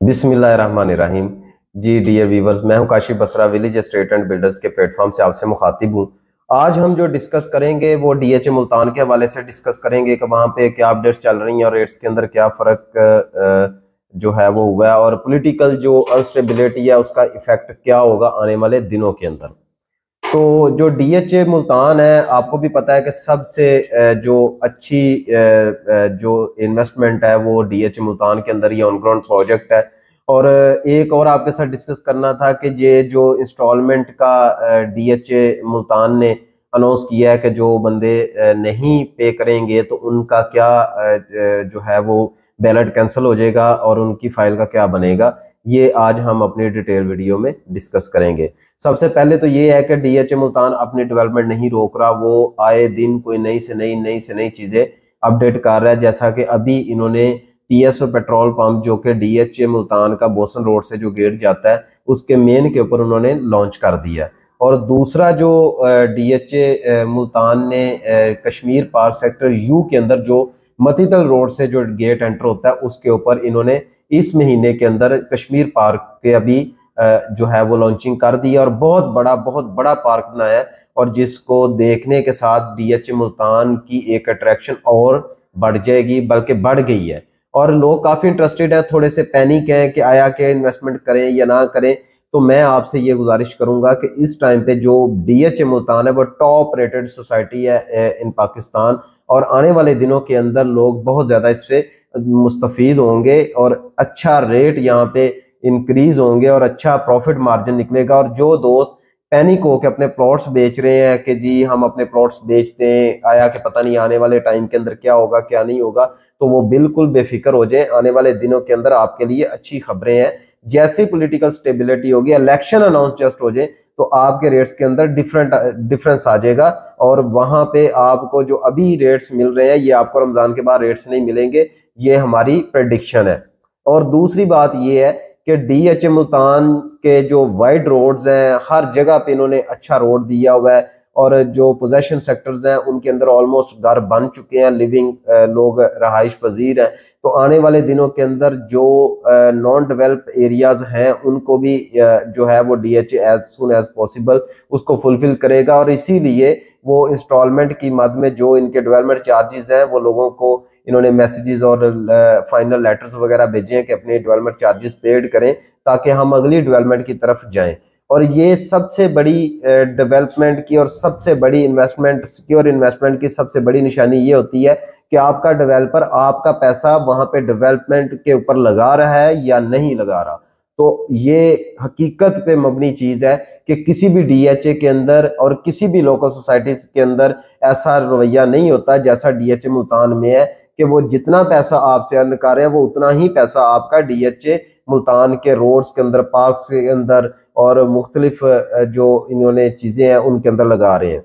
बिस्मिल्लाहिर्रहमानिर्रहीम। जी dear viewers, मैं हूं Kashif Basra, Village Estate and Builders के प्लेटफॉर्म से आपसे मुखातिब हूं। आज हम जो डिस्कस करेंगे वो डीएचए मुल्तान के हवाले से डिस्कस करेंगे कि वहां पे क्या अपडेट्स चल रही हैं और रेट्स के अंदर क्या फ़र्क जो है वो हुआ है, और पॉलिटिकल जो अनस्टेबिलिटी है उसका इफेक्ट क्या होगा आने वाले दिनों के अंदर। तो जो डीएचए मुल्तान है, आपको भी पता है कि सबसे जो अच्छी जो इन्वेस्टमेंट है वो डीएचए मुल्तान के अंदर ये ऑन ग्राउंड प्रोजेक्ट है। और एक और आपके साथ डिस्कस करना था कि ये जो इंस्टॉलमेंट का डीएचए मुल्तान ने अनाउंस किया है कि जो बंदे नहीं पे करेंगे तो उनका क्या जो है वो बैलेट कैंसिल हो जाएगा और उनकी फाइल का क्या बनेगा, ये आज हम अपनी डिटेल वीडियो में डिस्कस करेंगे। सबसे पहले तो ये है कि डीएचए मुल्तान अपनी डेवलपमेंट नहीं रोक रहा, वो आए दिन कोई नई से नई चीजें अपडेट कर रहा है। जैसा कि अभी इन्होंने पीएसओ पेट्रोल पंप जो कि डीएचए मुल्तान का बोसन रोड से जो गेट जाता है उसके मेन के ऊपर उन्होंने लॉन्च कर दिया है। और दूसरा जो डीएचए मुल्तान ने कश्मीर पार्क सेक्टर यू के अंदर जो मतीतल रोड से जो गेट एंटर होता है उसके ऊपर इन्होंने इस महीने के अंदर कश्मीर पार्क के अभी जो है वो लॉन्चिंग कर दी है और बहुत बड़ा पार्क बनाया है, और जिसको देखने के साथ डीएचए मुल्तान की एक अट्रैक्शन और बढ़ जाएगी, बल्कि बढ़ गई है। और लोग काफी इंटरेस्टेड हैं, थोड़े से पैनिक हैं कि आया के इन्वेस्टमेंट करें या ना करें। तो मैं आपसे ये गुजारिश करूंगा कि इस टाइम पे जो डीएचए मुल्तान है वो टॉप रेटेड सोसाइटी है इन पाकिस्तान, और आने वाले दिनों के अंदर लोग बहुत ज्यादा इससे मुस्तफीद होंगे और अच्छा रेट यहाँ पे इंक्रीज होंगे और अच्छा प्रॉफिट मार्जिन निकलेगा। और जो दोस्त पैनिक हो के अपने प्लॉट्स बेच रहे हैं कि जी हम अपने प्लॉट्स बेच दें, आया कि पता नहीं आने वाले टाइम के अंदर क्या होगा क्या नहीं होगा, तो वो बिल्कुल बेफिक्र हो जाए। आने वाले दिनों के अंदर आपके लिए अच्छी खबरें हैं। जैसी पॉलिटिकल स्टेबिलिटी होगी, इलेक्शन अनाउंस जस्ट हो जाए, तो आपके रेट्स के अंदर डिफरेंस आ जाएगा। और वहां पे आपको जो अभी रेट्स मिल रहे हैं ये आपको रमजान के बाद रेट्स नहीं मिलेंगे, ये हमारी प्रेडिक्शन है। और दूसरी बात ये है कि डीएचए मुल्तान के जो वाइड रोड्स हैं हर जगह पे इन्होंने अच्छा रोड दिया हुआ है, और जो पोजेशन सेक्टर्स हैं उनके अंदर ऑलमोस्ट घर बन चुके हैं, लिविंग लोग रहाइश पजीर हैं। तो आने वाले दिनों के अंदर जो नॉन डेवलप्ड एरियाज हैं उनको भी जो है वो DHA as soon as possible उसको फुलफिल करेगा। और इसीलिए वो इंस्टॉलमेंट की मद में जो इनके डेवलपमेंट चार्जेस हैं वो लोगों को इन्होंने मैसेजेस और फाइनल लेटर्स वगैरह भेजे हैं कि अपने डेवलपमेंट चार्जेस पेड करें ताकि हम अगली डेवलपमेंट की तरफ जाएं। और ये सबसे बड़ी डेवलपमेंट की और सबसे बड़ी इन्वेस्टमेंट, सिक्योर इन्वेस्टमेंट की सबसे बड़ी निशानी ये होती है कि आपका डेवलपर आपका पैसा वहां पे डेवलपमेंट के ऊपर लगा रहा है या नहीं लगा रहा। तो ये हकीकत पे मबनी चीज है कि किसी भी डीएचए के अंदर और किसी भी लोकल सोसाइटीज के अंदर ऐसा रवैया नहीं होता जैसा डीएचए मुल्तान में है, कि वो जितना पैसा आपसे अर्न कर रहे हैं वो उतना ही पैसा आपका डीएचए मुल्तान के रोड्स के अंदर, पार्क के अंदर और मुख्तलिफ जो इन्होंने चीजें हैं उनके अंदर लगा रहे हैं।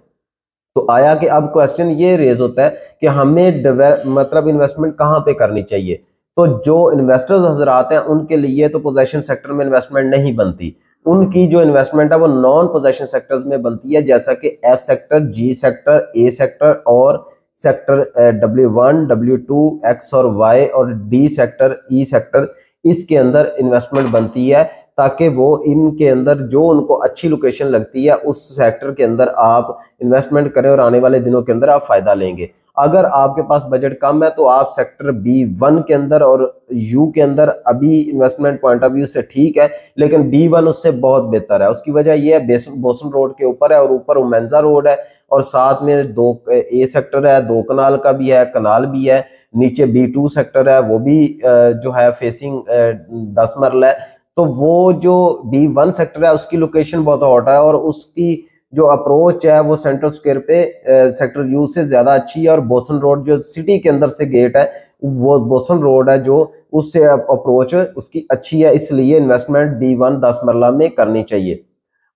तो आया कि अब क्वेश्चन ये रेज होता है कि हमें मतलब इन्वेस्टमेंट कहाँ पे करनी चाहिए। तो जो इन्वेस्टर्स हजरात हैं उनके लिए तो पोजेशन सेक्टर में इन्वेस्टमेंट नहीं बनती, उनकी जो इन्वेस्टमेंट है वो नॉन पोजेशन सेक्टर्स में बनती है, जैसा कि F sector, ji sector, A sector और सेक्टर W1, W2, एक्स और वाई और डी सेक्टर, ई सेक्टर, इसके अंदर इन्वेस्टमेंट बनती है ताकि वो इनके अंदर जो उनको अच्छी लोकेशन लगती है उस सेक्टर के अंदर आप इन्वेस्टमेंट करें और आने वाले दिनों के अंदर आप फायदा लेंगे। अगर आपके पास बजट कम है तो आप सेक्टर B1 के अंदर और यू के अंदर अभी इन्वेस्टमेंट पॉइंट ऑफ व्यू से ठीक है, लेकिन B1 उससे बहुत बेहतर है। उसकी वजह यह है बोसन रोड के ऊपर है और ऊपर उमेंजा रोड है, और साथ में दो ए सेक्टर है, 2 कनाल का भी है, कनाल भी है। नीचे B2 सेक्टर है, वो भी जो है फेसिंग 10 मरला है। तो वो जो B1 सेक्टर है उसकी लोकेशन बहुत हॉट है और उसकी जो अप्रोच है वो सेंट्रल स्क्वायर पे सेक्टर यू से ज्यादा अच्छी है। और बोसन रोड जो सिटी के अंदर से गेट है वो बोसन रोड है जो उससे अप्रोच उसकी अच्छी है, इसलिए इन्वेस्टमेंट B1 10 मरला में करनी चाहिए।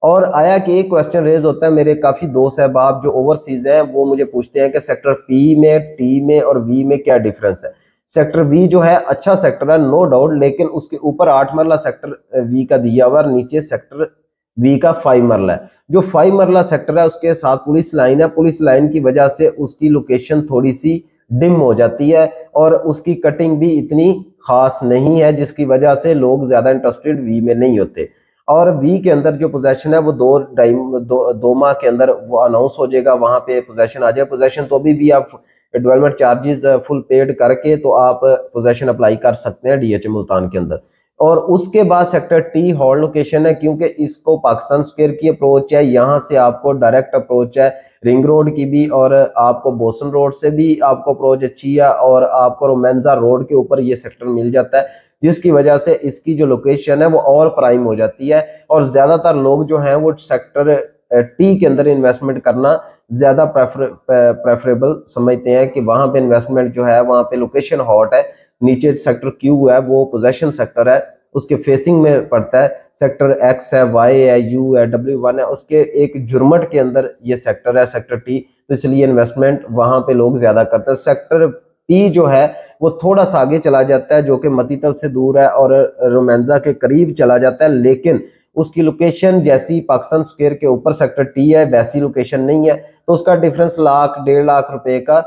और आया कि एक क्वेश्चन रेज होता है, मेरे काफी दोस्त अहबाब जो ओवरसीज हैं वो मुझे पूछते हैं कि सेक्टर पी में, टी में और वी में क्या डिफरेंस है। सेक्टर वी जो है अच्छा सेक्टर है नो डाउट, लेकिन उसके ऊपर 8 मरला सेक्टर वी का दिया हुआ और नीचे सेक्टर वी का 5 मरला है। जो 5 मरला सेक्टर है उसके साथ पुलिस लाइन है, पुलिस लाइन की वजह से उसकी लोकेशन थोड़ी सी डिम हो जाती है और उसकी कटिंग भी इतनी खास नहीं है, जिसकी वजह से लोग ज्यादा इंटरेस्टेड वी में नहीं होते। और वी के अंदर जो पोजेशन है वो दो माह के अंदर वो अनाउंस हो जाएगा, वहां पे पोजेशन आ जाए। पोजेशन तो अभी भी आप डेवलपमेंट चार्जेस फुल पेड करके तो आप पोजेशन अप्लाई कर सकते हैं डीएच मुल्तान के अंदर। और उसके बाद सेक्टर टी हॉट लोकेशन है, क्योंकि इसको पाकिस्तान स्क्वायर की अप्रोच है, यहाँ से आपको डायरेक्ट अप्रोच है रिंग रोड की भी, और आपको बोसन रोड से भी आपको अप्रोच अच्छी है, और आपको रोमेंजा रोड के ऊपर ये सेक्टर मिल जाता है, जिसकी वजह से इसकी जो लोकेशन है वो और प्राइम हो जाती है। और ज्यादातर लोग जो हैं वो सेक्टर टी के अंदर इन्वेस्टमेंट करना ज्यादा प्रेफरेबल समझते हैं, कि वहां पे इन्वेस्टमेंट जो है वहां पे लोकेशन हॉट है। नीचे सेक्टर क्यू है वो पोजेशन सेक्टर है, उसके फेसिंग में पड़ता है। सेक्टर एक्स है, वाई है, यू है, W1 है, उसके एक जुर्मट के अंदर ये सेक्टर है सेक्टर टी, तो इसलिए इन्वेस्टमेंट वहां पे लोग ज्यादा करते हैं। सेक्टर पी जो है वो थोड़ा सा आगे चला जाता है, जो कि मतीतल से दूर है और रोमेंजा के करीब चला जाता है, लेकिन उसकी लोकेशन जैसी पाकिस्तान स्क्वायर के ऊपर सेक्टर टी है वैसी लोकेशन नहीं है, तो उसका डिफरेंस लाख 1.5 लाख रुपए का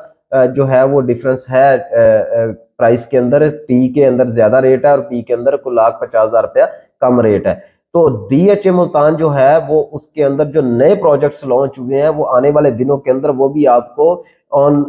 जो है वो डिफरेंस है प्राइस के अंदर। टी के अंदर ज्यादा रेट है और पी के अंदर को 1,50,000 रुपया कम रेट है। तो डीएचए मुल्तान जो है वो उसके अंदर जो नए प्रोजेक्ट्स लॉन्च हुए हैं वो आने वाले दिनों के अंदर वो भी आपको ऑन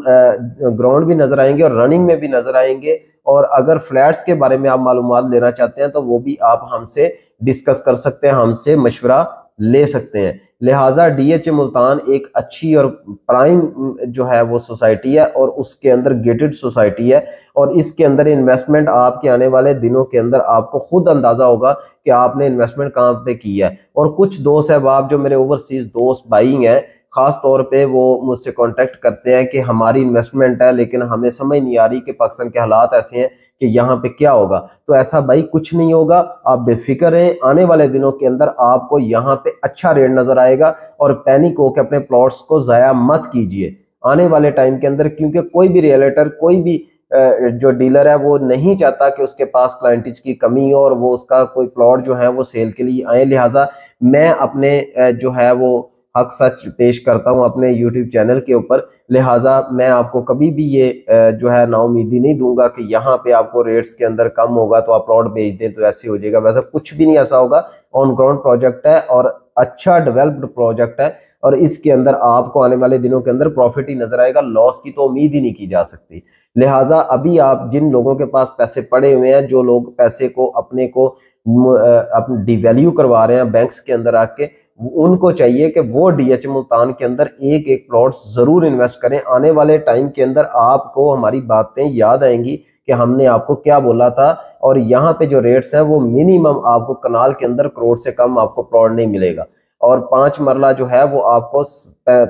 ग्राउंड भी नजर आएंगे और रनिंग में भी नजर आएंगे। और अगर फ्लैट्स के बारे में आप मालूमात लेना चाहते हैं तो वो भी आप हमसे डिस्कस कर सकते हैं, हमसे मशवरा ले सकते हैं। लिहाजा डीएचए मुल्तान एक अच्छी और प्राइम जो है वो सोसाइटी है और उसके अंदर गेटेड सोसाइटी है, और इसके अंदर इन्वेस्टमेंट आपके आने वाले दिनों के अंदर आपको खुद अंदाजा होगा कि आपने इन्वेस्टमेंट कहाँ पे की है। और कुछ दोस्त अहबाब जो मेरे ओवरसीज दोस्त बाइंग हैं, खास तौर पे वो मुझसे कांटेक्ट करते हैं कि हमारी इन्वेस्टमेंट है लेकिन हमें समझ नहीं आ रही कि पाकिस्तान के हालात ऐसे हैं कि यहाँ पे क्या होगा। तो ऐसा भाई कुछ नहीं होगा, आप बेफिक्र हैं, आने वाले दिनों के अंदर आपको यहाँ पे अच्छा रेट नजर आएगा। और पैनिक होकर अपने प्लॉट्स को जाया मत कीजिए आने वाले टाइम के अंदर, क्योंकि कोई भी रियलेटर, कोई भी जो डीलर है वो नहीं चाहता कि उसके पास क्लाइंटेज की कमी हो और वो उसका कोई प्लॉट जो है वो सेल के लिए आए। लिहाजा मैं अपने जो है वो हक सच पेश करता हूं अपने यूट्यूब चैनल के ऊपर। लिहाजा मैं आपको कभी भी ये जो है नाउमीदी नहीं दूंगा कि यहाँ पे आपको रेट्स के अंदर कम होगा तो आप प्लॉट बेच दें तो ऐसे हो जाएगा, वैसा कुछ भी नहीं ऐसा होगा। ऑन ग्राउंड प्रोजेक्ट है और अच्छा डेवलप्ड प्रोजेक्ट है, और इसके अंदर आपको आने वाले दिनों के अंदर प्रॉफिट ही नजर आएगा, लॉस की तो उम्मीद ही नहीं की जा सकती। लिहाजा अभी आप जिन लोगों के पास पैसे पड़े हुए हैं, जो लोग पैसे को अपने को अपने डिवैल्यू करवा रहे हैं बैंक्स के अंदर आके, उनको चाहिए कि वो डीएच मुल्तान के अंदर एक एक प्लॉट जरूर इन्वेस्ट करें। आने वाले टाइम के अंदर आपको हमारी बातें याद आएंगी कि हमने आपको क्या बोला था। और यहाँ पे जो रेट्स है वो मिनिमम आपको कनाल के अंदर करोड़ से कम आपको प्लॉट नहीं मिलेगा, और 5 मरला जो है वो आपको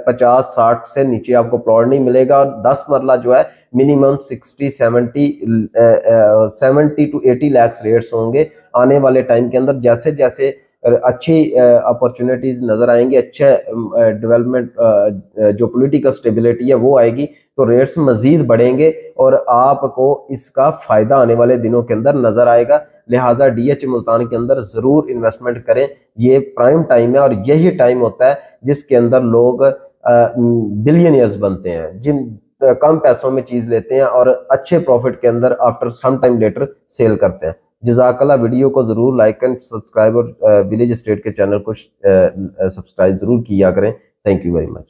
50-60 से नीचे आपको प्लॉट नहीं मिलेगा, और 10 मरला जो है मिनिमम 70 टू 80 लाख रेट्स होंगे आने वाले टाइम के अंदर। जैसे जैसे अच्छी अपॉर्चुनिटीज नजर आएंगी, अच्छे डेवलपमेंट जो पॉलिटिकल स्टेबिलिटी है वो आएगी, तो रेट्स मजीद बढ़ेंगे और आपको इसका फायदा आने वाले दिनों के अंदर नजर आएगा। लिहाजा डीएच मुल्तान के अंदर जरूर इन्वेस्टमेंट करें, ये प्राइम टाइम है और यही टाइम होता है जिसके अंदर लोग बिलियनियर्स बनते हैं, जिन कम पैसों में चीज लेते हैं और अच्छे प्रॉफिट के अंदर after some time later sell करते हैं। जज़ाकल्लाह। वीडियो को जरूर लाइक एंड सब्सक्राइब और विलेज स्टेट के चैनल को सब्सक्राइब जरूर किया करें। Thank you very much.